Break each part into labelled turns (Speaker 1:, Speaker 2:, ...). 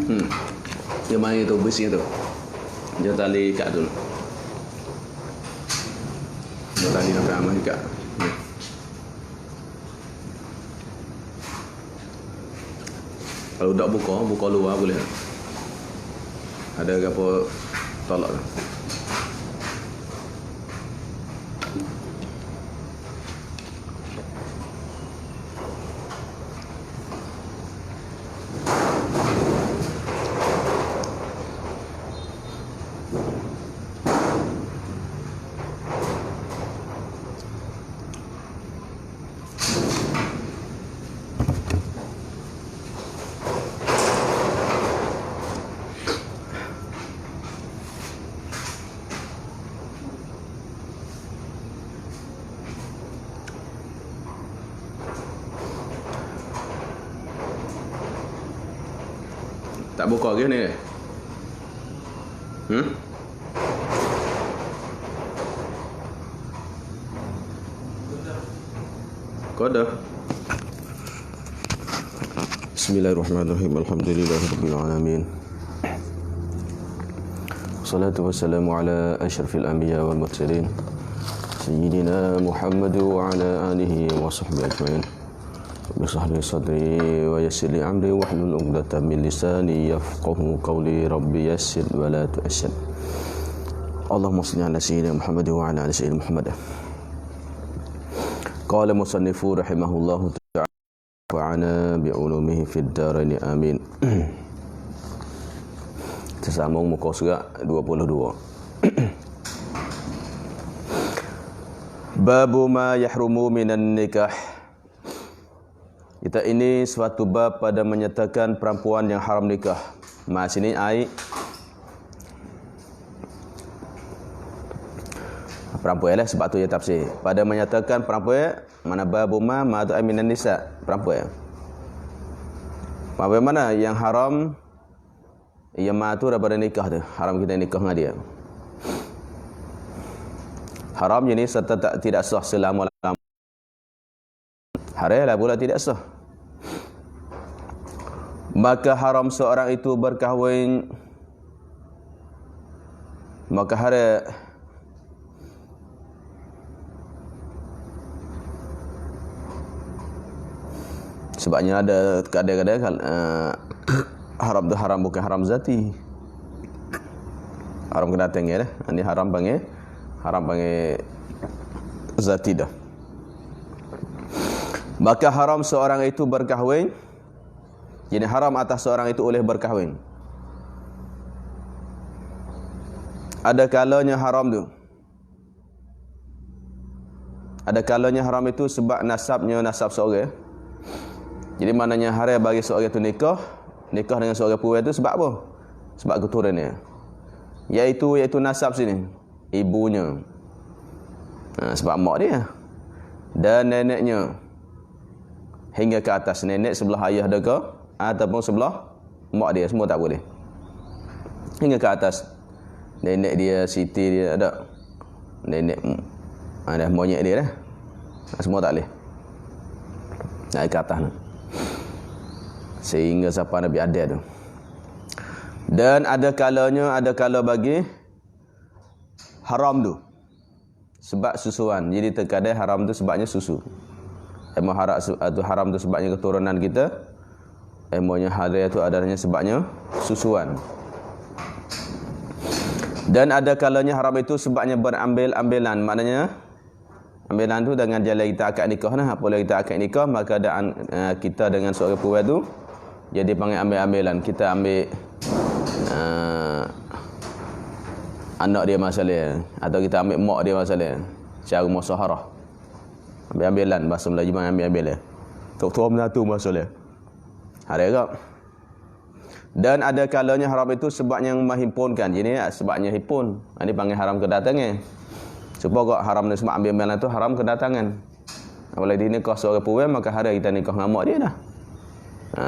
Speaker 1: Dia main tu besi tu. Dia tali ikat tu. Dia tali nak ramah ikat. Kalau tak buka luar boleh. Ada apa tolak tu. Tak buka ke ni? Kode. Bismillahirrahmanirrahim. Alhamdulillahirabbil alamin. Wassalatu wassalamu ala asyrafil anbiya wal mursalin sayyidina Muhammad wa ala alihi wa sahbihi ajmain. Bismillah sadri wa yassir li amri wahlul 'uqdatam min lisani yafqahu qawli rabbi yassir wa la tu'assir. Allahumma shalli ala sayyidina Muhammad wa ala ali sayyidina Muhammad. Qala musannifu rahimahullahu ta'ala wa ana bi ulumihi fid darain amin. Tersambung muka surat 22. Babu ma yahrumu minan nikah. Kita ini suatu bab pada menyatakan perempuan yang haram nikah. Mas ini ai perempuan lah, sebab tu dia tafsir. Pada menyatakan perempuan mana babu ma tu minan nisa, perempuan. Perempuan mana yang haram, yang ma tu daripada nikah tu. Haram kita nikah dengan dia. Haram jenis serta tidak sah selama-lamanya. Haram lah pula tidak sah. Maka haram seorang itu berkahwin, maka haram sebabnya ada kadang-kadang haram tu haram bukan haram zati. Haram kena tengok dah. Ini haram panggil zati dah. Maka haram seorang itu berkahwin. Jadi haram atas seorang itu oleh berkahwin. Ada kalanya haram tu. Ada kalanya haram itu sebab nasabnya nasab seorang. Jadi maknanya haram bagi seorang itu nikah dengan seorang perempuan itu sebab apa? Sebab keturunannya. Iaitu nasab sini, ibunya. Sebab mak dia dan neneknya. Hingga ke atas, nenek sebelah ayah dia ke ataupun sebelah mak dia, semua tak boleh. Hingga ke atas, nenek dia, siti dia ada, nenek ada monyet dia dah, semua tak boleh. Naik ke atas sehingga siapa Nabi ada tu. Dan ada kala bagi haram tu sebab susuan. Jadi terkadang haram tu sebabnya susu. Emang haram tu sebabnya keturunan kita. Emangnya haram tu adanya sebabnya susuan. Dan ada kalanya haram itu sebabnya berambil-ambilan. Maknanya ambilan tu dengan jalan kita akad nikah nah. Apabila kita akad nikah, maka ada kita dengan seorang perempuan tu jadi panggil ambil-ambilan. Kita ambil anak dia masalah, atau kita ambil mak dia masalah. Cara musaharah. Ambil-ambilan, bahasa Melayu ambil-ambilan. Tok-tok menatu masalah. Ada tak? Dan ada kalanya haram itu sebabnya menghimpunkan. Jadi sebabnya himpun. Ini panggil haram kedatangan. Supaya haram ni sebab ambil-ambilan itu haram kedatangan. Apabila dia nikah seorang perempuan, maka hari kita nikah dengan mak dia dah.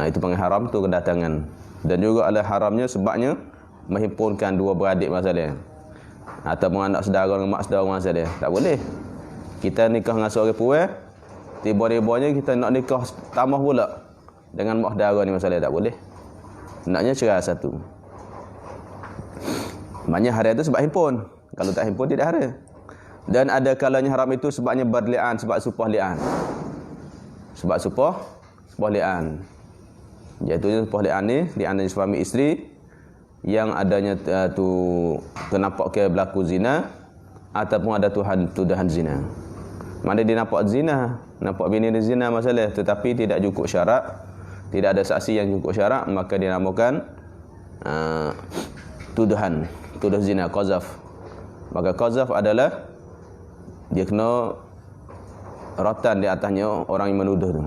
Speaker 1: Itu panggil haram tu kedatangan. Dan juga ada haramnya sebabnya menghimpunkan dua beradik masalah. Ataupun anak saudara dengan mak saudara masalah. Tak boleh. Kita nikah dengan seorang perempuan, tiba-tibanya kita nak nikah tambah pula dengan mak saudara ni masalah, tak boleh. Hendaknya cerai satu. Maknanya haram itu sebab himpun. Kalau tak himpun tidak haram. Dan ada kalanya haram itu sebabnya berli'an, sebab supah li'an. Sebab supah li'an. Iaitu supah li'an ni, li'an dari suami isteri yang adanya tu ternampak ke berlaku zina ataupun ada tuduhan zina. Mana dia nampak zina, nampak bini dia zina masalah, tetapi tidak cukup syarat, tidak ada saksi yang cukup syarat, maka dia namakan tuduh zina, qazaf. Maka qazaf adalah dia kena rotan di atasnya orang yang menuduh tu.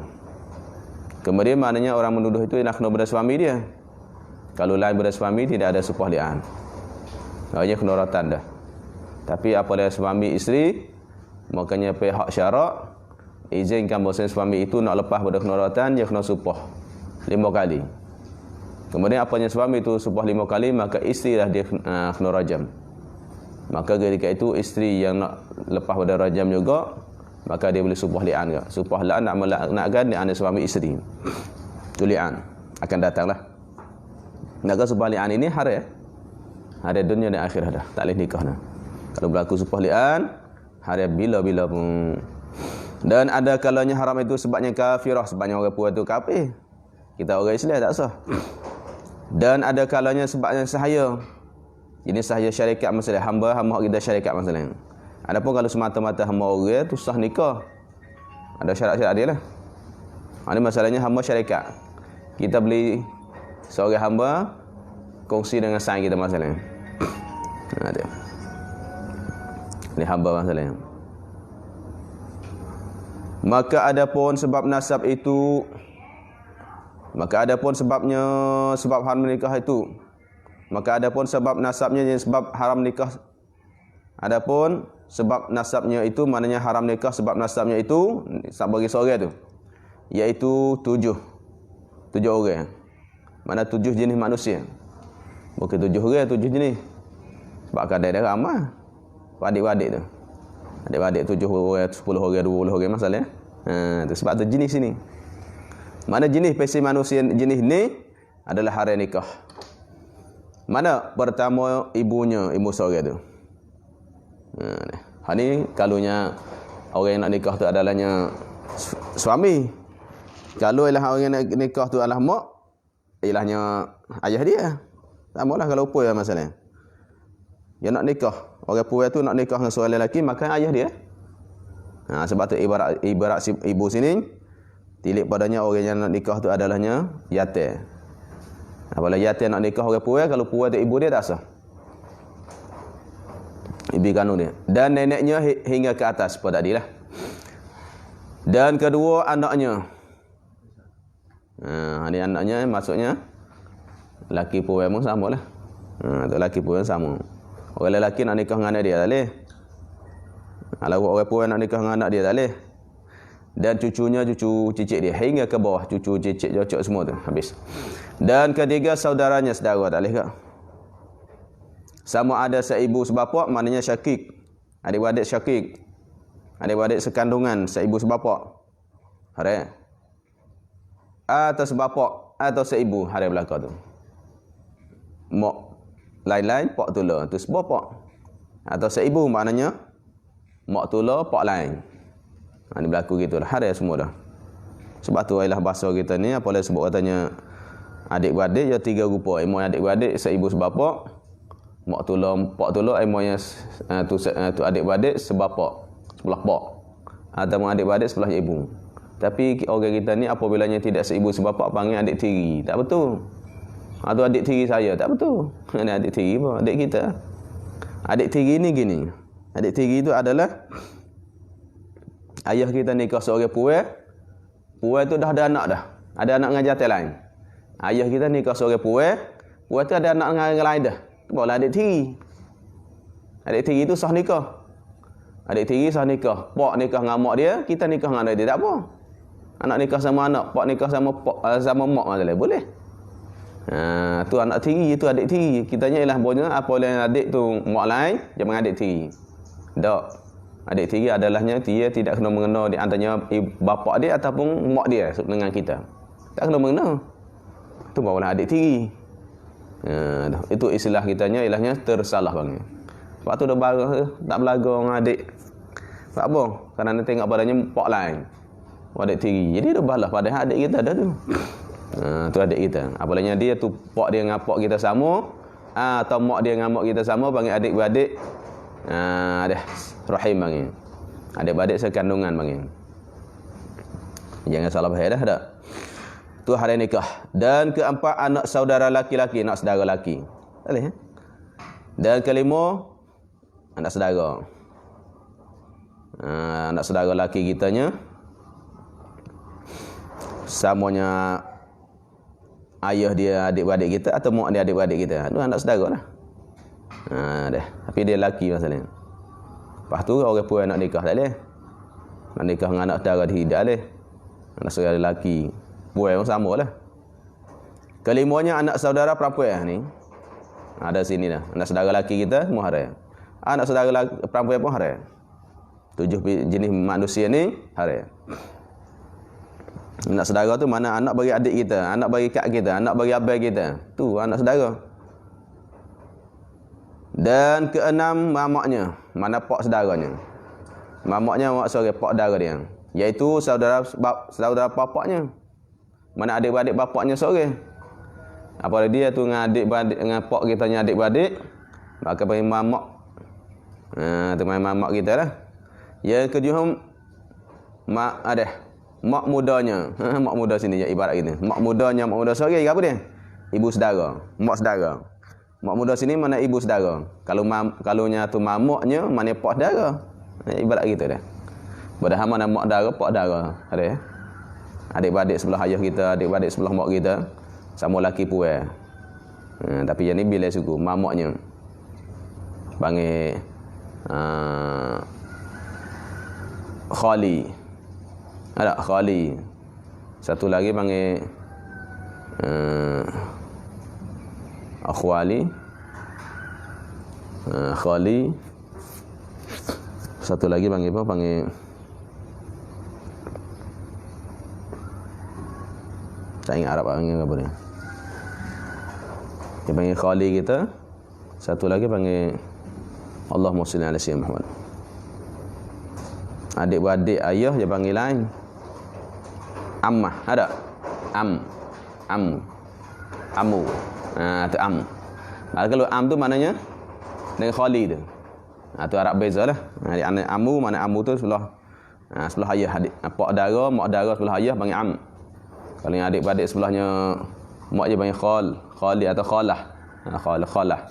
Speaker 1: Kemudian maknanya orang menuduh itu ialah kena pada suami dia. Kalau lain pada suami tidak ada supah li'an. Maknanya kena rotan dah. Tapi apabila suami isteri, makanya pihak syarak izinkan bahawa suami itu nak lepas pada kena rotan, dia kena supah 5 kali. Kemudian apabila suami itu supah 5 kali, maka isteri lah dia kena rajam. Maka ketika itu isteri yang nak lepas pada rajam juga, maka dia boleh supah li'an juga. Supah li'an nak melaknatkan li'an suami isteri. Itu li'an akan datanglah. Maka supah li'an ini haram. Haram dunia dan akhirat dah. Tak boleh nikah dah. Kalau berlaku supah li'an, haram bila-bila pun. Dan ada kalanya haram itu sebabnya kafirah, sebabnya orang puas itu kafir. Kita orang Islam tak sah. Dan ada kalanya sebabnya sahaya. Ini sahaya syarikat masalah hamba kita syarikat masalah. Adapun kalau semata-mata hamba orang tu sah nikah. Ada syarat-syarat dia lah. Ini masalahnya hamba syarikat. Kita beli seorang hamba kongsi dengan saing kita masalah. Ada. Ini hamba masalahnya. Maka adapun sebab nasab itu, maka adapun sebabnya, sebab haram nikah itu, maka adapun sebab nasabnya yang sebab haram nikah, adapun sebab nasabnya itu, maknanya haram nikah sebab nasabnya itu bagi seorang tu, iaitu 7 orang. Mana 7 jenis manusia. Bukan 7 orang, 7 jenis. Sebab kadang dia ramai adik-adik tu. Adik-adik 7 orang, 10 orang, 20 orang masalah. Tu sebab tu jenis sini. Mana jenis spesies manusia jenis ni adalah haram nikah. Mana pertama ibunya, ibu seorang tu. Ni kalunya orang yang nak nikah tu adalahnya suami. Kalau ialah orang yang nak nikah tu adalah mak, ilahnya ayah dia. Samalah kalau apa ya masalah. Yang nak nikah, orang puan tu nak nikah dengan seorang lelaki, maka ayah dia. Sebab tu ibarat ibu sini, tilik padanya orang yang nak nikah tu adalahnya yatim. Apabila yatim nak nikah orang puan, kalau puan tu ibu dia tak sah. Ibu kandung dia. Dan neneknya hingga ke atas pada tadi lah. Dan kedua anaknya. Ini anaknya maksudnya laki puan pun sama lah. Tu laki puan sama. Orang lelaki nak nikah dengan anak dia tak boleh. Kalau orang puan nak nikah dengan anak dia tak boleh. Dan cucunya, cucu cicit dia hingga ke bawah, cucu cicit cocok semua tu habis. Dan ketiga saudaranya saudara tak boleh ke? Sama ada seibu sebapak, maknanya syakik. Adik-beradik syakik. Adik-beradik sekandungan seibu sebapak. Haram. Atau sebapak atau seibu haram belaka tu. Mak lain-lain, pak tula, tu sebapak. Atau seibu maknanya mak tula, pak lain. Ini berlaku gitulah. Haram semua dah. Sebab tu ialah bahasa kita ni, apabila sebut katanya adik-beradik, ya 3 rupa. Mak adik-beradik, seibu sebapak. Mak tula, pak tula, emangnya tu adik-beradik sebapak, sebelah pak. Ataupun adik-beradik sebelah ibu. Tapi orang kita ni apabila tidak seibu sebapak, panggil adik tiri. Tak betul. Atau adik tiri saya, tak betul. Ini adik tiri pun, adik kita. Adik tiri ni gini. Adik tiri itu adalah ayah kita nikah seorang puan. Puan tu dah ada anak dah. Ada anak dengan jantan lain. Ayah kita nikah seorang puan. Puan tu ada anak dengan yang lain dah. Barulah adik tiri. Adik tiri itu sah nikah. Adik tiri sah nikah. Pak nikah dengan mak dia, kita nikah dengan adik dia, tak apa. Anak nikah sama anak, pak nikah sama mak masalah, boleh. Tu anak tiri, itu adik tiri. Kitanya ialah boleh apa oleh adik tu mak lain, jangan adik tiri. Tak. Adik tiri adalahnya dia tidak kena mengena di antaranya bapa dia ataupun mak dia dengan kita. Tak kena mengena. Tu barulah adik tiri. Itu istilah kitanya, ilahnya tersalah bang. Sebab tu dah tak belaga dengan adik. Tak apa, kerana tengok padanya pok lain. Adik tiri. Jadi dah balas padahal adik kita dah tu. Tu adik kita. Apalagi dia tu pok dia dengan pok kita sama, atau mak dia dengan mak kita sama, panggil adik-beradik. Dah rahim bang. Adik-beradik sekandungan bang. Jangan salah faham dah tak? Tu hari nikah. Dan keempat, anak saudara laki-laki, anak saudara laki. Boleh eh? Dan kelima, anak saudara. Anak saudara laki kitanya samanya ayah dia adik-beradik kita atau mak dia adik-beradik kita. Itu anak saudara lah. Dah. Tapi dia laki masalahnya. Lepas tu orang puan nak nikah tak boleh. Nak nikah dengan anak saudara dia tak boleh. Anak saudara lelaki puan pun sama lah. Kelimanya anak saudara perempuan ni. Ada sini dah. Anak saudara lelaki kita semua haram. Anak saudara perempuan pun haram. 7 jenis manusia ni haram. Anak saudara tu mana anak bagi adik kita, anak bagi kak kita, anak bagi abang kita. Tu anak saudara. Dan keenam, mamaknya. Mana pak saudaranya. Mamaknya maksudnya pak saudara dia. Iaitu saudara bapaknya. Mana adik-beradik bapaknya seorang. Apabila dia tu dengan adik-beradik, dengan pak kita nya adik-beradik, maka panggil mamak. Tu mamak kita lah. Yang kejuhum mak mak mudanya. Mak muda sini je ibarat kita. Mak muda seorang apa dia? Ibu saudara, mak saudara. Mak muda sini mana ibu saudara. Kalau nya tu mamaknya mana pak saudara. Ibarat gitu dah. Padahal mana mak saudara, pak saudara. Ada ya? Adik-beradik sebelah ayah kita, adik-beradik sebelah mak kita, sama laki puan. Tapi yang ni bila suku mamaknya. Panggil khali. Ada khali. Satu lagi panggil akhwali. Khali. Satu lagi panggil apa? Panggil saya ingat Arab panggil apa dia? Dia panggil khali kita. Satu lagi panggil Allahumma shalli ala sayyidina Muhammad. Adik-beradik ayah dia panggil lain. Ammah, ada? Amu. Tu am. Kalau am tu maknanya dengan khali tu. Tu Arab bezalah. Amu mana amu tu sebelah ayah adik. Pak dara, mak dara sebelah ayah panggil am. Kalau yang adik-beradik sebelahnya mak dia panggil khali atau khalah. Khalah.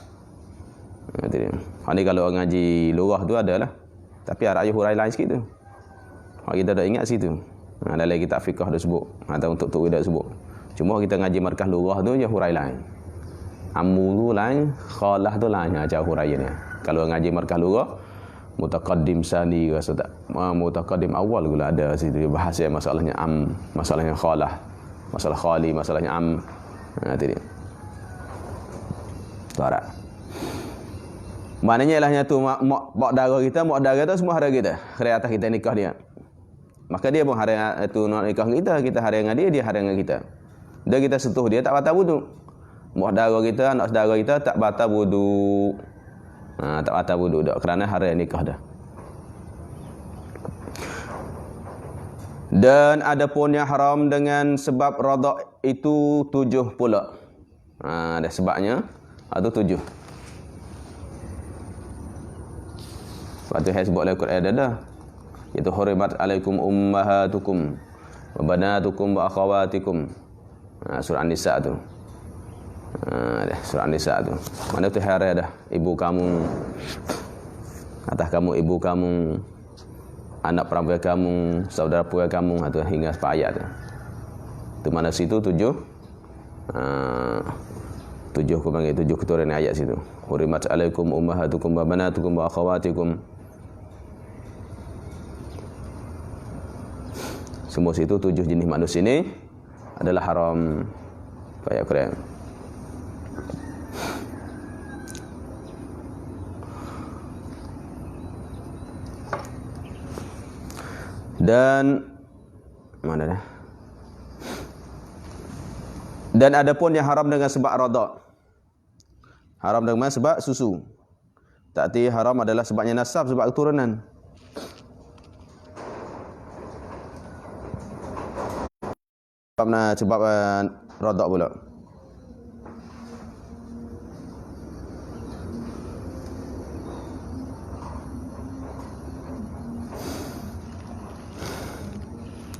Speaker 1: Ni kalau ngaji lurah tu adalah. Tapi ada ayah hurai lain sikit tu. Kita dah ingat situ. Dalam kitab fiqh dah sebut. Atau untuk tuk dah sebut. Cuma kita ngaji markah lurah tu je hurai lain. Amu tu lain, khalah tu lain cara huraiannya. Kalau ngaji markah lurah, mutaqaddim sani rasa tak. Mutaqaddim awal pula ada situ bahasa masalahnya am, masalahnya khalah, masalah khali, masalahnya am. Itu dia. Tuara. Maknanya ilahnya tu mak dara kita, mak dara tu semua hari kita. Hari atas kita nikah dia. Maka dia pun hari itu nak nikah kita hari dengan dia hari dengan kita. Dan kita sentuh dia tak batal wudu. Mak dara kita, anak saudara kita tak batal wudu. Tak batal wudu dak kerana hari nikah dah. Dan ada pun yang haram dengan sebab radha itu 7 pula. Ada sebabnya itu 7. Sebab tu saya sebut dalam Quran dah. Iaitu hurimat alaikum ummahatukum wa banatukum wa akhawatikum. Surah An-Nisa tu. Surah An-Nisa tu. Mana tu haram dah. Ibu kamu, atas kamu ibu kamu, anak perempuan kamu, saudara perempuan kamu, atau hingga sampai ayat tu. Tu mana situ 7. 7 aku panggil 7 keturunan ayat situ. Hurimat alaikum ummahatukum wa banatukum wa akhawatikum. Semua situ 7 jenis manusia ini adalah haram. Ayat Quran. Dan mana dah? Dan ada pun yang haram dengan sebab radha. Haram dengan sebab susu. Tak arti haram adalah sebabnya nasab, sebab keturunan. Sebab rodak pula.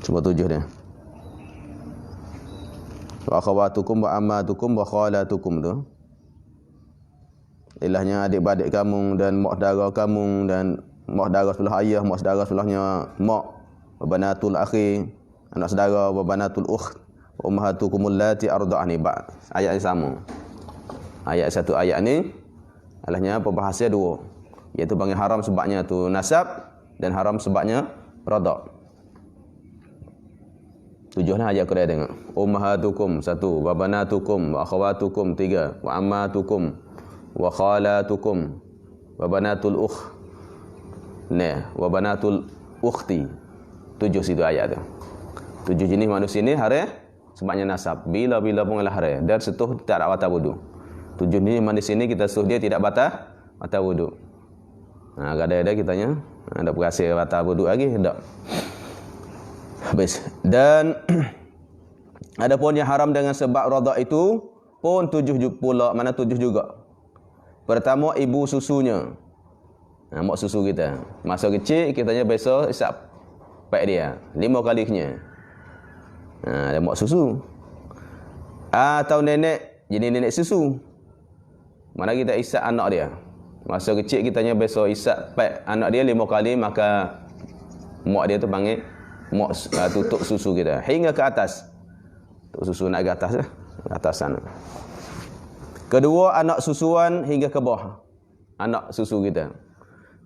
Speaker 1: Sebab 7 dia. Wa akhawatukum wa ammatukum wa khalatukum tu. Ilahnya adik-beradik kamu dan mak saudara kamu dan mak saudara sebelah ayah, mak saudara sebelahnya mak, wa banatul akhi, anak saudara, wa banatul ukht, wa ummahatukumul lati arda'ani ba. Ayat yang sama. Ayat satu ayat ni ilahnya pembahasnya dua. Iaitu panggil haram sebabnya tu nasab dan haram sebabnya rada'. 7 lah ayat Quran tengok. Ummahatukum 1, wa banatukum wa akhawatukum 3, wa ammatukum wa khalatukum wa banatul ukh. Nah, wa banatul ukhti. 7 situ ayat tu. 7 jenis manusia ni haram sebabnya nasab. Bila-bila pun adalah haram dan setuh tak ada batal wudu. 7 jenis manusia ni kita suruh dia tidak batal wudu. Kadang-kadang kitanya ada berasa batal wudu lagi tak. Habis. Dan adapun yang haram dengan sebab radha' itu pun 7 pula, mana 7 juga. Pertama, ibu susunya. Mak susu kita. Masa kecil, kitanya biasa isap pek dia. 5 kali kenyang. Dia mak susu. Atau nenek, jenis nenek susu. Mana kita isap anak dia. Masa kecil, kitanya biasa isap pek anak dia 5 kali, maka mak dia tu panggil mak tutup susu kita. Hingga ke atas. Tuk susu nak ke atas lah. Ke atas sana. Kedua, anak susuan hingga ke bawah. Anak susu kita.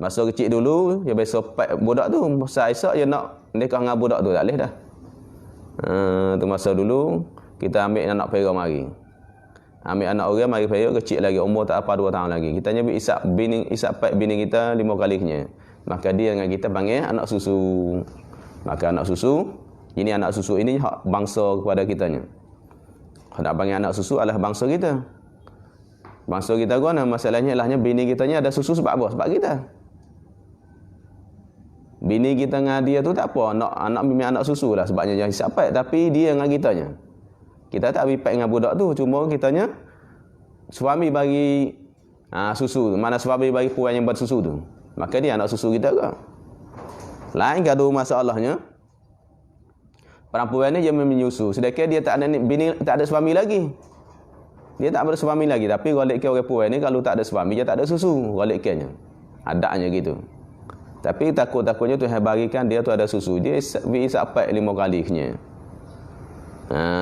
Speaker 1: Masa kecil dulu, dia biasa pek budak tu. Masa Aisyah, dia nak nikah dengan budak tu. Tak boleh dah. Tu masa dulu, kita ambil anak pera mari. Ambil anak orang mari pera, kecil lagi. Umur tak apa 2 tahun lagi. Kita nyebut isap pek bini kita 5 kalinya. Maka dia dengan kita panggil anak susu. Maka anak susu, ini anak susu ini hak bangsa kepada kitanya. Nak panggil anak susu adalah bangsa kita. Bangsa kita kan masalahnya ilahnya bini kitanya ada susu sebab apa? Sebab kita. Bini kita dengan dia tu tak apa, anak bimbing anak susu lah sebabnya dia hisap pek, tapi dia dengan kitanya. Kita tak habis pek dengan budak tu, cuma kitanya suami bagi susu tu. Mana suami bagi puan yang bersusu tu. Maka dia anak susu kita ke? Lain gaduh masalahnya. Perempuan ni dia menyusu, sedangkan dia tak ada bini, tak ada suami lagi. Dia tak ada suami lagi, tapi golikkan orang puan ni kalau tak ada suami dia tak ada susu, golikkannya. Adanya gitu. Tapi takut-takutnya Tuhan barikan dia tu ada susu. Dia isap 5 kali kenyang.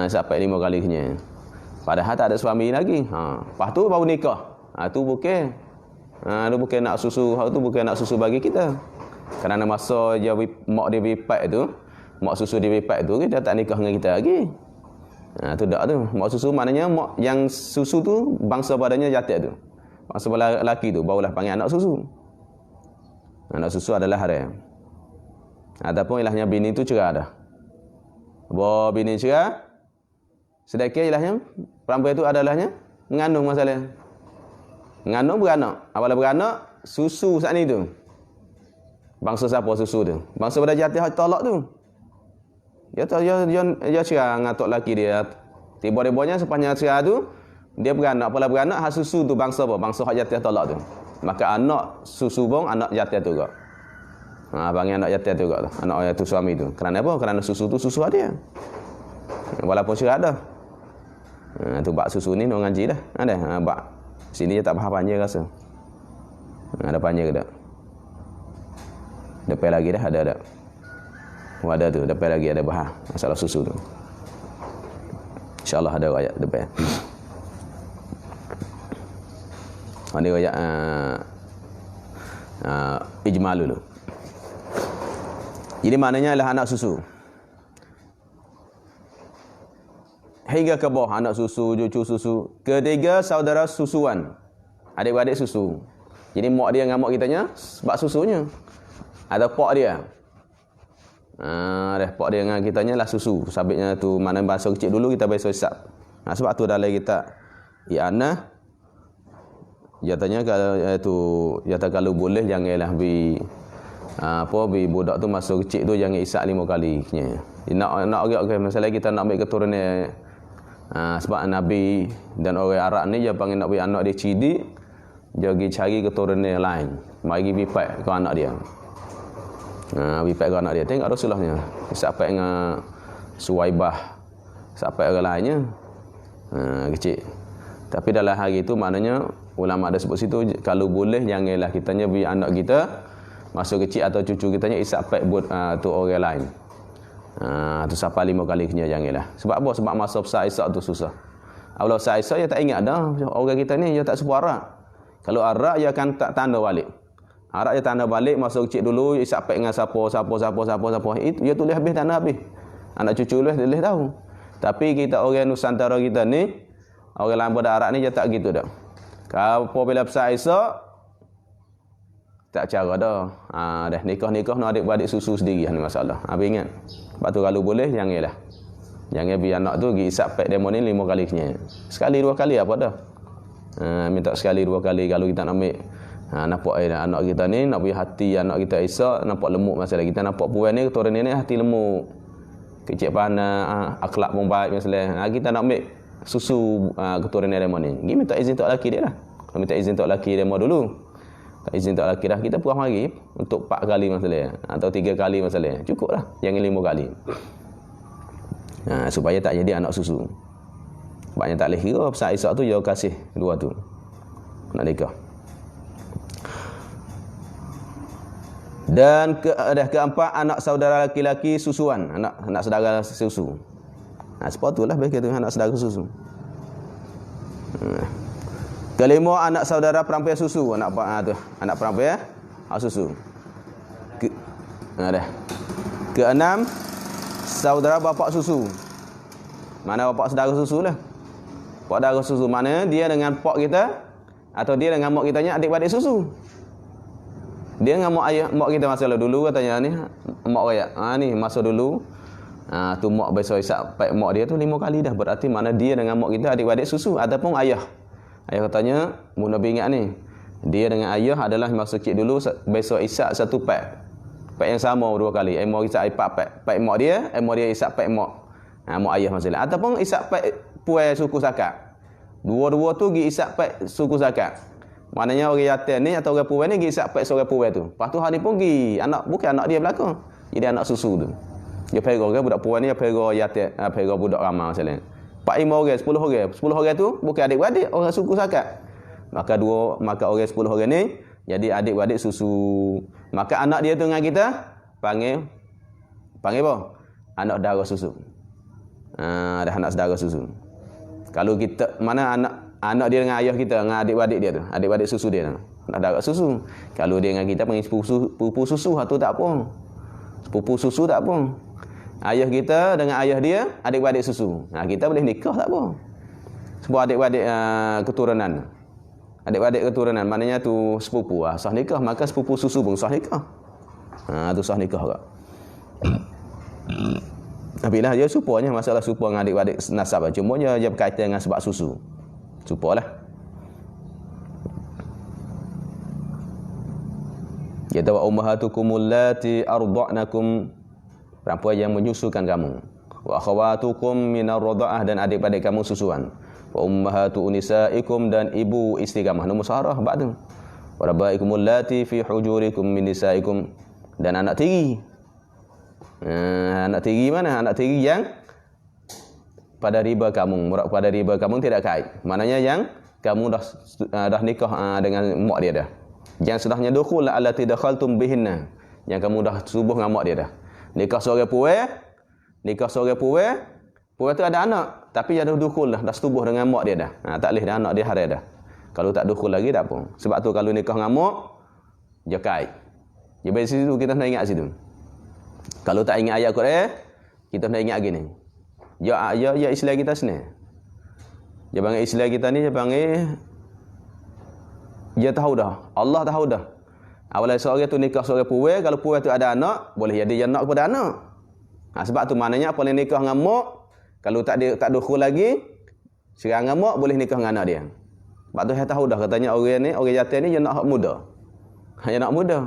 Speaker 1: Isap 5 kali kenyang. Padahal tak ada suami lagi. Lepas tu baru nikah. Tu bukan. Tu bukan nak susu, tu bukan nak susu bagi kita. Kerana masa dia mak dia bipak tu, mak susu dia bipak tu, dia tak nikah dengan kita lagi. Tu tak tu. Mak susu maknanya mak yang susu tu bangsa padanya jatuh tu. Bangsa lelaki tu barulah panggil anak susu. Anak susu adalah haram. Ataupun ilahnya bini tu cerai dah. Bawa bini cerai, sedangkan ilahnya perempuan tu adalahnya mengandung masalah. Mengandung beranak. Apabila beranak, susu saat ni tu. Bangsa siapa susu tu? Bangsa pada jatuh tolak tu. Dia cerai dengan tok laki dia. Tiba-tibanya sepanjang cerai tu, dia beranak. Apabila beranak, hak susu tu bangsa apa? Bangsa hak jatuh tolak tu. Maka anak susu bong, anak jatuh tu juga. Panggil anak jatuh tu juga tu. Anak ayah tu suami tu. Kerana apa? Kerana susu tu susu dia. Walaupun cerai dah. Tu bak susu ni nak ngaji dah. Ada. Bak. Sini dia tak faham panjang rasa. Ada panjang ke tak? Depan lagi dah ada. Ada tu, depan lagi ada bahas masalah susu tu. InsyaAllah ada ayat depan. Ada ayat ijmal dulu. Jadi maknanya adalah anak susu. Hingga ke bawah anak susu, cucu susu. Ketiga, saudara susuan. Adik-beradik susu. Jadi mak dia dengan mak kitanya sebab susunya. Ada pak dia. Pak dia dengan kitanya lah susu. Sabitnya tu mana bahasa kecil dulu kita biasa isap. Sebab tu dalam kita i'anah Jatanya kalau boleh janganlah budak tu masuk kecil tu jangan isap 5 kali. Nak agak masalah kita nak ambil keturunan sebab Nabi dan orang Arab ni dia panggil nak bagi anak dia cidik, dia pergi cari keturunan lain. Mari pipat ke anak dia. Pipat ke anak dia. Tengok Rasulullahnya. Isap dengan Suwaibah. Sampai orang lainnya. Kecil. Tapi dalam hari itu maknanya ulama ada sebut situ kalau boleh janganlah kitanya bagi anak kita masuk kecil atau cucu kitanya isap tu orang lain. Tu sampai 5 kali kena janganlah. Sebab apa? Sebab masa besar isap tu susah. Kalau besar isap dia tak ingat dah orang kita ni dia tak sepuh arak. Kalau arak dia akan tak tanda balik. Arak dia tanda balik masuk kecil dulu isap dengan siapa. Itu dia tulis habis tanda habis. Anak cucu tulis tahu. Tapi kita orang Nusantara kita ni orang lain pada Arab ni dia tak gitu dah. Kalau bila besar Isa tak cara dah. Dah nikah-nikah nak adik-beradik susu sendiri ni masalah. Habis ingat. Sebab tu kalau boleh janganlah. Jangan biar anak tu pergi isap pek demo ni 5 kali kena. Sekali 2 kali apa dah. Minta sekali 2 kali kalau kita nak ambil nampak anak kita ni nak bagi hati anak kita Isa nampak lemuk masalah kita nampak puan ni keturunan ni hati lemuk. Kecil pandai akhlak pun baik masalah. Kita nak ambil susu keturunan demo ni. Pergi minta izin tok laki dia lah. Kalau minta izin tok laki demo dulu. Tak izin tok laki dah kita puas mari untuk 4 kali masalah atau 3 kali masalah. Cukuplah. Jangan 5 kali. Supaya tak jadi anak susu. Sebabnya tak boleh kira besar Ishak tu dia kasih dua tu. Nak nikah. Dan keempat anak saudara laki-laki susuan, anak saudara susu. Sepatutlah bagi tu anak saudara susu. Kelima anak saudara perempuan susu, anak perempuan susu. Keenam saudara bapa susu. Mana bapa saudara susu lah. Bapa saudara susu mana dia dengan pak kita atau dia dengan mak kitanya adik-beradik susu. Dia dengan mak kita masa dulu katanya ni mak raya. Ni masa dulu tu mak biasa isap pak mak dia tu 5 kali dah. Berarti mana dia dengan mak kita adik-beradik susu ataupun ayah. Ayah katanya mu Nabi ingat ni. Dia dengan ayah adalah masa kecil dulu biasa isap satu pak. Pak yang sama 2 kali. Mak isap pak mak dia, mak dia isap pak mak. Mak ayah masalah. Ataupun isap pak puai suku Sakat. Dua-dua tu gi isap pak suku Sakat. Maknanya orang yatim ni atau orang puai ni gi isap pak seorang puai tu. Lepas tu hari pun gi anak bukan anak dia belaka. Jadi anak susu tu. Dia pera orang budak puai ni dia pera yatim, pera budak ramai masalah. 4 5 orang, 10 orang. 10 orang tu bukan adik-beradik orang suku Sakat. Maka orang 10 orang ni jadi adik-beradik susu. Maka anak dia tu dengan kita panggil apa? Anak darah susu. Dah anak saudara susu. Kalau kita mana anak dia dengan ayah kita dengan adik-beradik dia tu, adik-beradik susu dia tu. Anak darah susu. Kalau dia dengan kita panggil sepupu susu tu tak apa. Sepupu susu tak apa. Ayah kita dengan ayah dia adik-beradik susu. Kita boleh nikah tak apa. Sebab adik-beradik keturunan. Adik-beradik keturunan maknanya tu sepupu sah nikah, maka sepupu susu pun sah nikah. Tu sah nikah juga. Tapi lah dia supaya masalah supa dengan adik-beradik nasab. Cuma dia berkaitan dengan sebab susu. Supalah. Kita wa ummahatukumul lati arda'nakum, perempuan yang menyusukan kamu. Wa akhawatukum minar radha'ah, dan adik-beradik kamu susuan. Wa ummahatu nisaikum, dan ibu isteri kamu. Nombor sarah ba'du. Wa rabaikumul lati fi hujurikum min nisaikum, dan anak tiri. Anak tiri mana? Anak tiri yang pada riba kamu, murak pada riba kamu tidak kait. Maknanya yang kamu dah nikah dengan mak dia dah. Yang sudahnya dukhul allati dakhaltum bihinna, yang kamu dah subuh dengan mak dia dah. Nikah seorang puai, puai tu ada anak, tapi dia dah dukhul dah setubuh dengan mak dia dah. Tak leh dah anak dia harai dah. Kalau tak dukhul lagi tak apa. Sebab tu kalau nikah dengan mak dia kait. Jadi situ kita nak ingat situ. Kalau tak ingat ayat Quran, kita nak ingat gini. Ya Islam kita sini. Dia panggil Islam kita ni, dia panggil dia tahu dah. Allah tahu dah. Awalnya seorang tu nikah seorang puai, kalau puai tu ada anak, boleh jadi anak kepada anak. Sebab tu maknanya apa yang nikah dengan mak, kalau tak dukhul lagi, sekarang dengan mak boleh nikah dengan anak dia. Sebab tu saya tahu dah katanya orang jatuh ni dia nak hak muda. Hanya nak muda.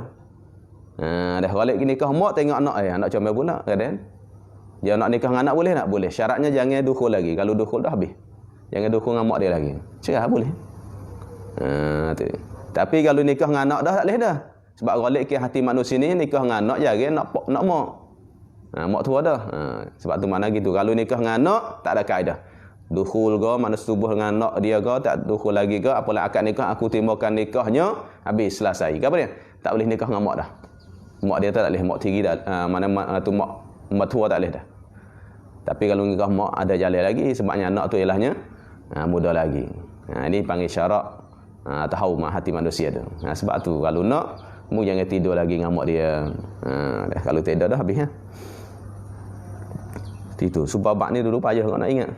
Speaker 1: Dah balik nikah mak tengok anak anak comel pula kan. Dia nak nikah dengan anak boleh tak? Boleh. Syaratnya jangan dukhul lagi. Kalau dukhul dah habis. Jangan dukhul dengan mak dia lagi. Cerah boleh. Tu. Tapi kalau nikah dengan anak dah tak boleh dah. Sebab balik ke hati manusia ni nikah dengan anak jangan nak mak. Mak tua dah. Sebab tu mana gitu. Kalau nikah dengan anak tak ada kaedah. Dukhul ke mana setubuh dengan anak dia ke tak dukhul lagi ke apalah akad nikah aku timbulkan nikahnya habis selesai. Apa dia? Tak boleh nikah dengan mak dah. Mak dia tak boleh mak tiri dah. Mana tu mak tua tak boleh dah. Tapi kalau nikah mak ada jalan lagi sebabnya anak tu ilahnya muda lagi. Ini panggil syarak tahu hati manusia tu. Sebab tu kalau nak mu jangan tidur lagi dengan mak dia. Kalau tidur dah habis ya. Itu sebab bab ni dulu payah kau nak ingat.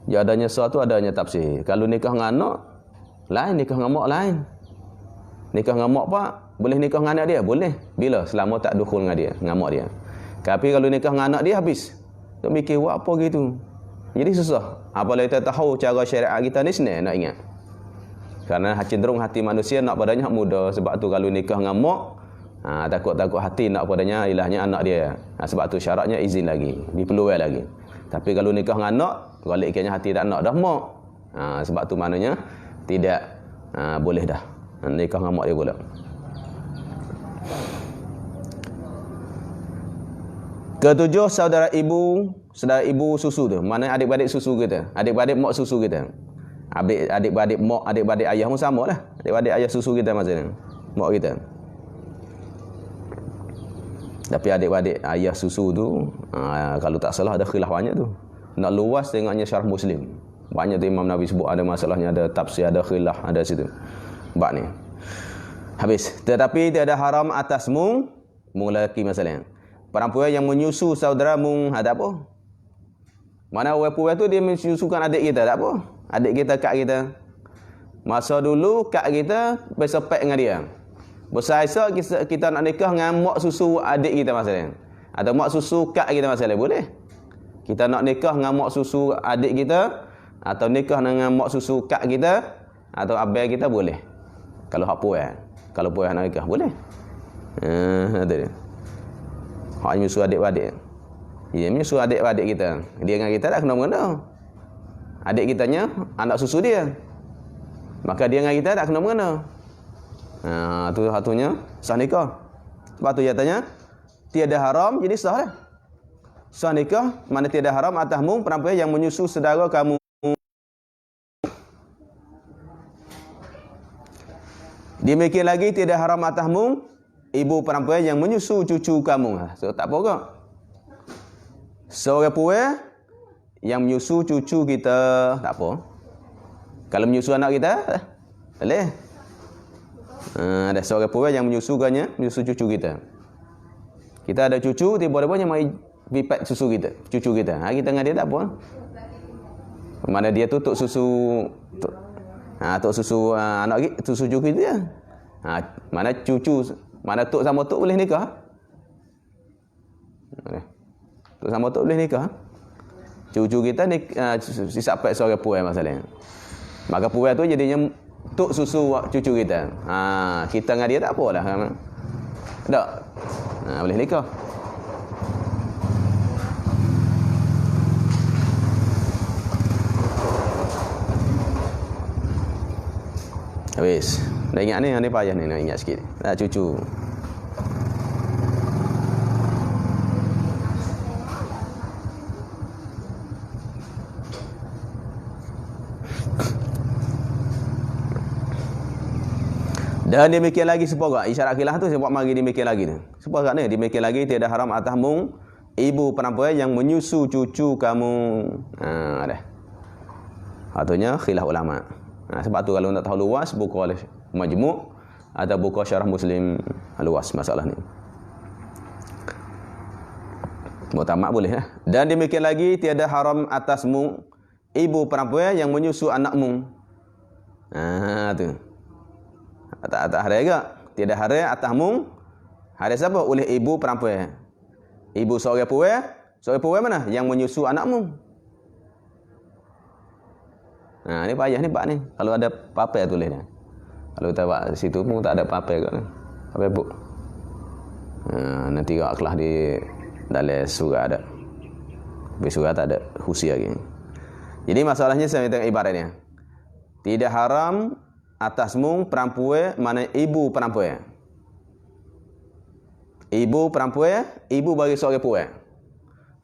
Speaker 1: Dia adanya sesuatu adanya tafsir. Kalau nikah dengan anak lain, nikah dengan mak lain. Nikah dengan mak pak boleh nikah dengan anak dia? Boleh. Bila? Selama tak dukhul dengan dia, dengan mak dia. Tapi kalau nikah dengan anak dia habis. Tak fikir buat apa gitu. Jadi susah. Apabila kita tahu cara syariat kita ni senang nak ingat. Karena cenderung hati manusia nak padanya muda. Sebab tu kalau nikah dengan mak takut-takut hati nak padanya ilahnya anak dia. Sebab tu syaratnya izin lagi, diperlukan lagi. Tapi kalau nikah dengan anak, balik kena hati tak nak dah mak. Sebab tu maknanya tidak boleh dah nikah dengan mak dia pula. Ketujuh, saudara ibu susu tu. Mana adik-beradik susu kita. Adik-beradik mak susu kita. Adik-beradik mak, adik-beradik ayah pun sama lah. Adik-beradik ayah susu kita macam ni. Mak kita. Tapi adik-beradik ayah susu tu, kalau tak salah ada khilaf banyak tu. Nak luas tengoknya syarah Muslim. Banyak tu Imam Nawawi sebut ada masalahnya, ada tafsir, ada khilaf, ada situ. Bab ni. Habis. Tetapi tiada haram atasmu, mung lelaki masalahnya. Perempuan yang menyusu saudara mung ada apa? Mana orang perempuan tu dia menyusukan adik kita, tak apa. Adik kita, kak kita. Masa dulu kak kita bersepek dengan dia. Besar esok kita nak nikah dengan mak susu adik kita masalahnya. Atau mak susu kak kita masalahnya. Boleh. Kita nak nikah dengan mak susu adik kita. Atau nikah dengan mak susu kak kita. Atau abang kita boleh. Kalau hak puan. Kalau puan nak nikah. Boleh. Ada dia. Hak menyusu adik-adik. Dia menyusu adik-adik kita. Dia dengan kita tak kena-mengena. Adik kitanya anak susu dia. Maka dia dengan kita tak kena-mengena. Tu satunya sah nikah. Sebab tu dia tanya, tiada haram jadi sah lah. Sah nikah mana tiada haram atasmu perempuan yang menyusu saudara kamu. Demikian lagi tiada haram atasmu ibu perempuan yang menyusu cucu kamu. So tak apa ke? Seorang perempuan yang menyusu cucu kita tak apa. Kalau menyusu anak kita boleh. Ada seorang perempuan yang menyusukannya, menyusu cucu kita. Kita ada cucu, tiba-tiba yang mai pipat susu kita, cucu kita. Kita dengan dia tak apa. Mana dia tu tok susu tok susu anak susu cucu kita. Mana cucu, mana tok sama tok boleh nikah? Tok sama tok boleh nikah. Cucu kita ni sisapat seorang perempuan masalahnya. Maka perempuan tu jadinya tok susu cucu kita. Kita dengan dia tak apalah. Tak. Boleh nikah. Habis. Dah ingat ni payah ni nak ingat sikit. Dah cucu. Dan demikian lagi seporak. Isyarat khilaf tu sebab mari demikian lagi ni. Seporak ni demikian lagi tiada haram atasmu ibu perempuan yang menyusu cucu kamu. Dah. Artinya khilaf ulama. Sebab tu kalau nak tahu luas buka Majmu' atau buka Syarah Muslim luas masalah ni. Mutamak boleh ya. Dan demikian lagi tiada haram atasmu ibu perempuan yang menyusu anakmu. Tu. Tak ada juga. Tiada haram atasmu. Ada siapa? Oleh ibu perempuan. Ibu seorang perempuan. Seorang perempuan mana? Yang menyusu anakmu. Ni payah ni bab ni. Kalau ada papel tulis dia. Kalau kita buat situ pun tak ada papel kat ni. Papel buk. Nanti kat kelas di dalam surah ada. Di surah tak ada husi lagi. Jadi masalahnya saya tengok ibaratnya. Tidak haram atasmu perempuan, mana ibu perempuan. Ibu perempuan, ibu bagi seorang perempuan.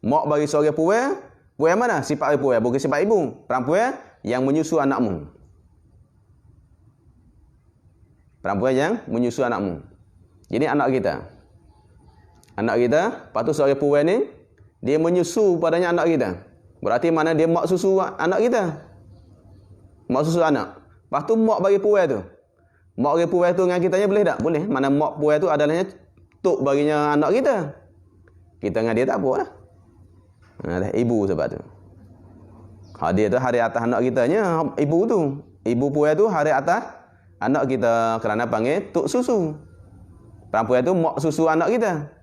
Speaker 1: Mak bagi seorang perempuan, perempuan mana? Sifat perempuan, bukan sifat ibu. Perempuan yang menyusu anakmu. Perempuan yang menyusu anakmu. Jadi anak kita. Anak kita, lepas tu seorang perempuan ni, dia menyusu padanya anak kita. Berarti mana dia mak susu anak kita. Mak susu anak. Lepas tu mak bagi perempuan tu. Mak bagi perempuan tu dengan kitanya boleh tak? Boleh. Mana mak perempuan tu adalahnya tok baginya anak kita. Kita dengan dia tak apa lah. Ibu sebab tu. Dia tu hari atas anak kitanya, ibu tu. Ibu perempuan tu hari atas anak kita kerana panggil tok susu. Perempuan tu mak susu anak kita.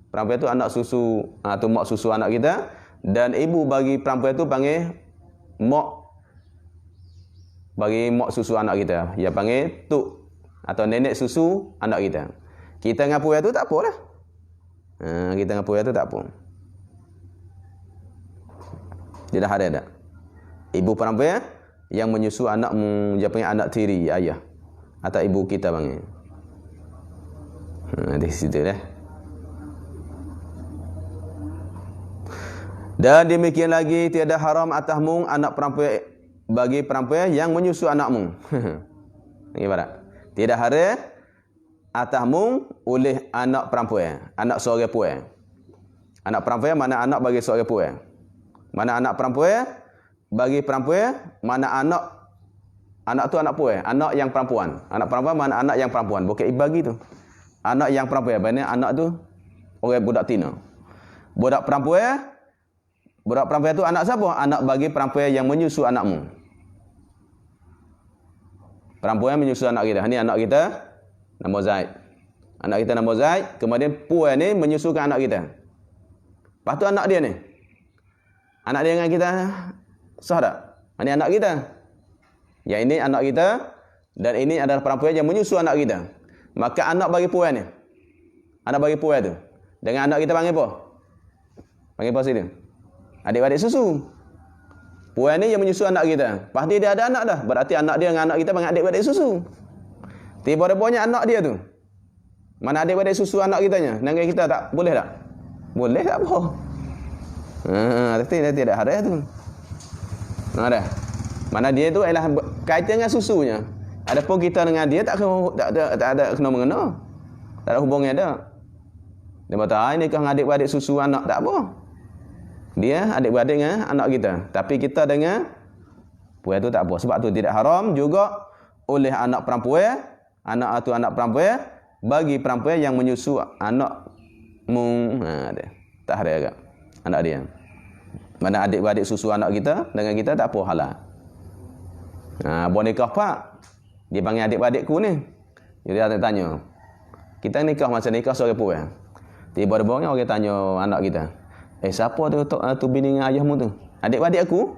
Speaker 1: Perempuan tu anak susu, tu mak susu anak kita. Dan ibu bagi perempuan tu panggil mak, bagi mak susu anak kita. Dia panggil tok atau nenek susu anak kita. Kita dengan perempuan tu tak apa lah. Kita dengan perempuan tu tak apa. Dia dah ada tak? Ibu perempuan yang menyusu anakmu, dia panggil anak tiri, ayah. Atau ibu kita panggil. Di situ dah. Dan demikian lagi, tiada haram atasmu anak perempuan bagi perempuan yang menyusu anakmu. Ibarat. Tidak haram atasmu oleh anak perempuan, anak seorang perempuan. Anak perempuan mana anak bagi seorang perempuan. Mana anak perempuan bagi perempuan, mana anak tu anak perempuan, anak yang perempuan. Anak perempuan mana anak yang perempuan, bukan ibagi tu. Anak yang perempuan, mana anak tu orang budak tina. Budak perempuan tu anak siapa? Anak bagi perempuan yang menyusu anakmu. Perempuan yang menyusu anak kita. Ini anak kita nama Zaid. Anak kita nama Zaid, kemudian puan ni menyusukan anak kita. Lepas tu anak dia ni. Anak dia dengan kita sah tak? Ini anak kita. Yang ini anak kita dan ini adalah perempuan yang menyusu anak kita. Maka anak bagi puan ni. Anak bagi puan tu. Dengan anak kita panggil apa? Panggil apa sini? Adik-adik susu. Puan ni yang menyusu anak kita. Lepas dia ada anak dah. Berarti anak dia dengan anak kita panggil adik-adik susu. Tiba-tiba anak dia tu. Mana adik-adik susu anak kitanya? Dengan kita tak? Boleh tak? Boleh tak apa? Tapi tidak ada tu. Ada. Mana dia tu ialah kaitan dengan susunya. Adapun kita dengan dia tak ada kena mengena. Tak ada hubungnya dah. Dia kata, ini kan adik-adik susu anak tak apa. Dia adik-beradik dengan anak kita. Tapi kita dengan puan tu tak apa. Sebab tu tidak haram juga oleh anak perempuan, anak tu anak perempuan, bagi perempuan yang menyusu anakmu. Tak ada agak. Anak dia. Mana adik-beradik susu anak kita, dengan kita tak apa halal. Buat nikah pak. Dia panggil adik-beradikku ni. Jadi dia tanya. Kita nikah masa nikah seorang perempuan. Tiba-tiba orang tanya anak kita. Siapa tu bini dengan ayahmu tu? Adik-beradik aku?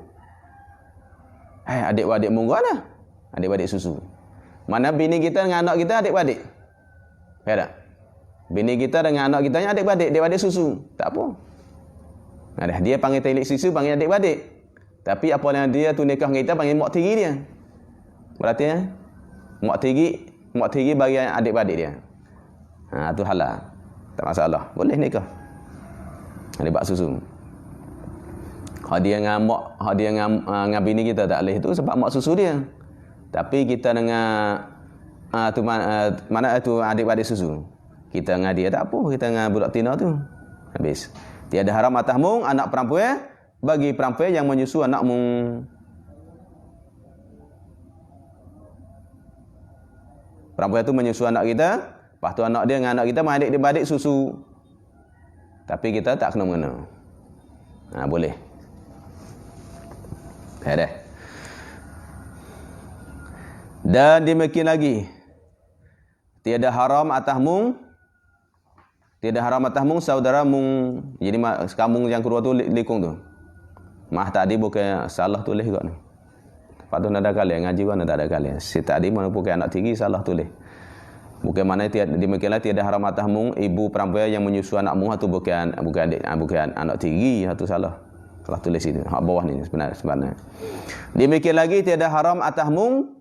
Speaker 1: Adik-beradik munggu lah. Adik-beradik susu. Mana bini kita dengan anak kita adik-beradik? Ya tak? Bini kita dengan anak kita adik-beradik, adik-beradik susu. Tak apa. Dia panggil telik susu, panggil adik-beradik. Tapi apa yang dia tu nikah dengan kita panggil mak tiri dia. Berarti mak tiri bagi adik-beradik dia. Tu halal. Tak masalah. Boleh nikah. Adik susu. Hak dia dengan mak, hak dia dengan bini kita tak boleh tu sebab mak susu dia. Tapi kita dengan mana tu adik-adik susu. Kita dengan dia tak apa, kita dengan budak tina tu. Habis. Tiada haram atasmu anak perempuan bagi perempuan yang menyusu anakmu. Perempuan tu menyusu anak kita, lepas tu anak dia dengan anak kita adik-adik susu. Tapi kita tak kena mengena. Boleh. Dah. Dan demikian lagi. Tiada haram atasmu saudaramu. Jadi kampung yang kedua tu likung tu. Tadi bukan salah tulis juga ni. Patut nak ada kali ngaji kan tak ada kali. Si tadi mana bukan anak tiri salah tulis. Bukan mana demikianlah tiada haram atas mung ibu perempuan yang menyusu anak mung atau bukan anak tiri atau salah. Salah tulis itu. Hak bawah ni sebenarnya. Demikian lagi tiada haram atas mung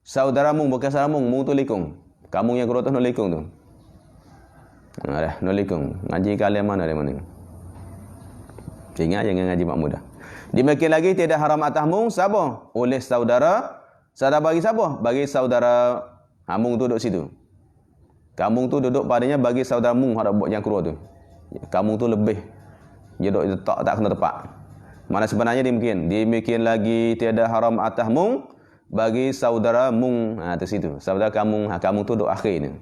Speaker 1: saudara mung bukan saudara mung tu likung. Kamu yang kerotos no likung tu. Dah no likung. Ngaji kalian mana dari mana? Ingat jangan ngaji mak muda. Demikian lagi tidak haram atas mung siapa? Oleh saudara. Saudara bagi siapa? Bagi saudara mung tu duduk situ. Kampung tu duduk padanya bagi saudara mung ada buat yang keluar tu. Kampung tu lebih dia duduk letak tak kena tepat. Mana sebenarnya demikian lagi tiada haram atas mung bagi saudara mung tu situ. Saudara kampung tu duduk akhir ni.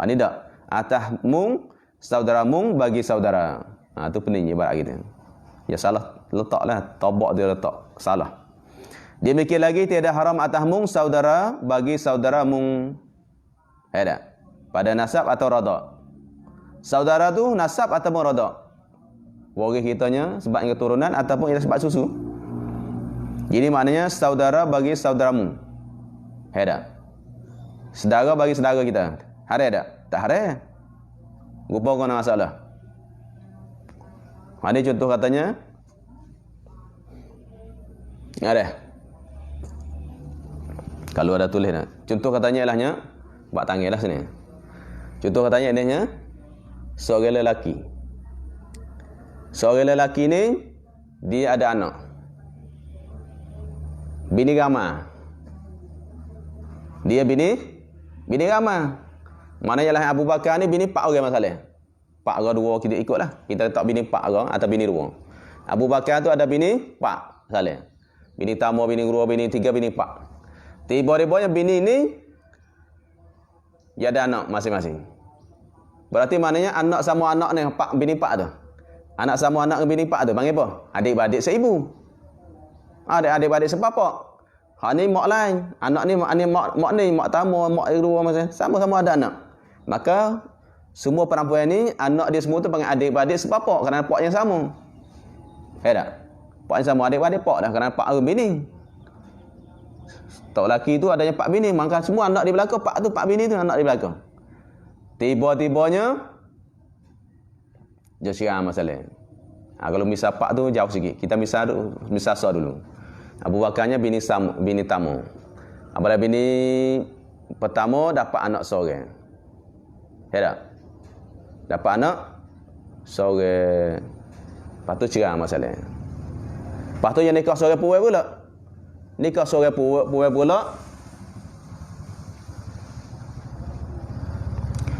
Speaker 1: Ni tak atas mung saudara mung bagi saudara. Tu pening ibarat kita. Ya salah letaklah tabak dia letak salah. Demikian lagi tiada haram atas mung saudara bagi saudara mung ada pada nasab atau rada. Saudara tu nasab ataupun rada. Waris kitanya sebab keturunan ataupun ia sebab susu. Jadi maknanya saudara bagi saudaramu. Ada. Saudara bagi saudara kita. Ada ada? Tak ada. Rupa kau nak masalah. Ada contoh katanya. Ada. Kalau ada tulis nak. Contoh katanya ilahnya buat tangilah sini. Contoh katanya adanya seorang lelaki. Seorang lelaki ni dia ada anak. Bini ramah. Dia bini ramah. Mana ialah Abu Bakar ni bini 4 orang masalah. 4 orang 2 kita ikutlah. Kita letak bini 4 orang atau bini 2. Abu Bakar tu ada bini 4 masalah. Bini tamu, bini 2, bini 3, bini 4. Tiba-tiba bini ni dia ada anak masing-masing. Berarti maknanya anak sama anak ni bini 4 tu. Anak sama anak bini 4 tu panggil apa? Adik-beradik seibu. Adik-beradik sepapak. Ha ni mak lain. Anak ni mak tamu, mak dua macam sama-sama ada anak. Maka semua perempuan ni anak dia semua tu panggil adik-beradik sepapak kerana pak yang sama. Tak? Pak yang sama adik-beradik pak dah kerana pak bini. Tok lelaki tu adanya 4 bini, maka semua anak di belakang pak tu 4 bini tu anak di belakang. Tiba-tibanya dia syirah masalah. Kalau misal pak tu jauh sikit. Kita misal sah dulu. Abu Bakarnya bini tamu. Apabila bini pertama dapat anak seorang. Tak? Dapat anak seorang. Lepas tu cerah masalah. Lepas tu yang nikah seorang puai pula. Nikah seorang puai pula.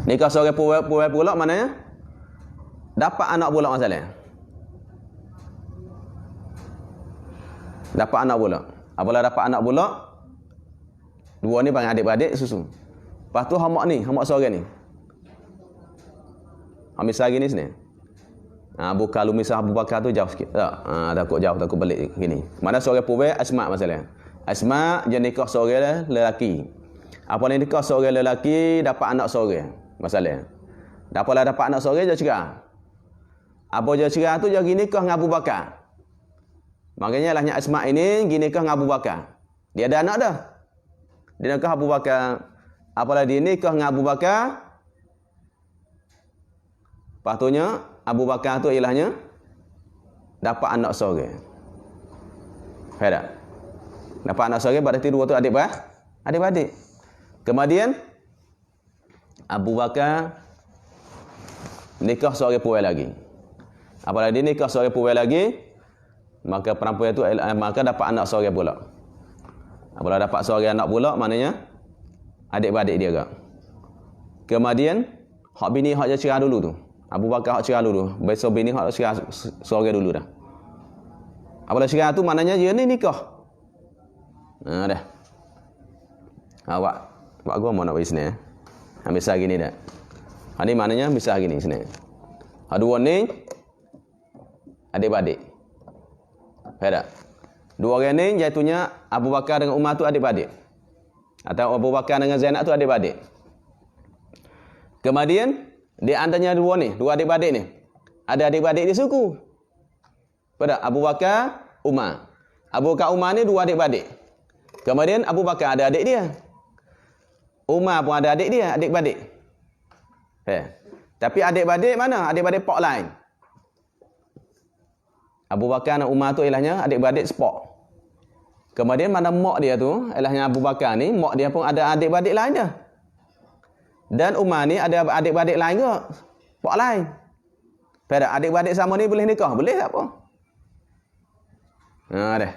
Speaker 1: Nikah seorang puai pula maknanya dapat anak pula masalah. Dapat anak pula. Apabila dapat anak pula, dua ni panggil adik-beradik susu. Lepas tu hamak seorang ni. Misal gini sini. Kalau misal Abu Bakar tu jauh sikit. Takut jauh, takut balik gini. Mana seorang puai Asma masalah. Asma dia nikah seorang lelaki. Apabila nikah seorang lelaki dapat anak seorang masalah. Apabila dapat anak seorang dia cerah. Apa dia cerah tu dia gini nikah dengan Abu Bakar. Makanya lahnya Asma ini gini nikah dengan Abu Bakar. Dia ada anak dah. Dia nikah Abu Bakar. Apabila dia nikah dengan Abu Bakar, patutnya Abu Bakar tu ilahnya dapat anak seorang. Faham? Dapat anak seorang berarti dua tu adik-beradik. Kemudian Abu Bakar nikah seorang puai lagi. Apabila dia nikah seorang puai lagi, maka perempuan itu maka dapat anak seorang pula. Apabila dapat seorang anak pula, maknanya adik-beradik dia agak. Kemudian hak bini hak dia cerah dulu tu. Abu Bakar hak cerah dulu. Besok bini hak cerah seorang dulu dah. Apabila cerah tu maknanya dia ni nikah. Dah. Buat gua mau nak bagi sini. Misal gini dah. Ini maknanya misal gini sini. Dua ni adik-beradik. Faham? Dua orang ni jatuhnya Abu Bakar dengan Umar tu adik-beradik. Atau Abu Bakar dengan Zainab tu adik-beradik. Kemudian di antaranya dua adik-beradik ni. Ada adik-beradik di suku. Pada Abu Bakar, Umar. Abu Bakar Umar ni dua adik-beradik. Kemudian Abu Bakar ada adik dia. Umar pun ada adik dia, adik-beradik. Tapi adik-beradik mana? Adik-beradik pak lain. Abu Bakar dan Umar tu ilahnya adik-beradik sepak. Kemudian mana mak dia tu, ilahnya Abu Bakar ni, mak dia pun ada adik-beradik lain dia. Dan Umar ni ada adik-beradik lain ke? Pak lain. Pada adik-beradik sama ni boleh nikah? Boleh tak apa? Dah.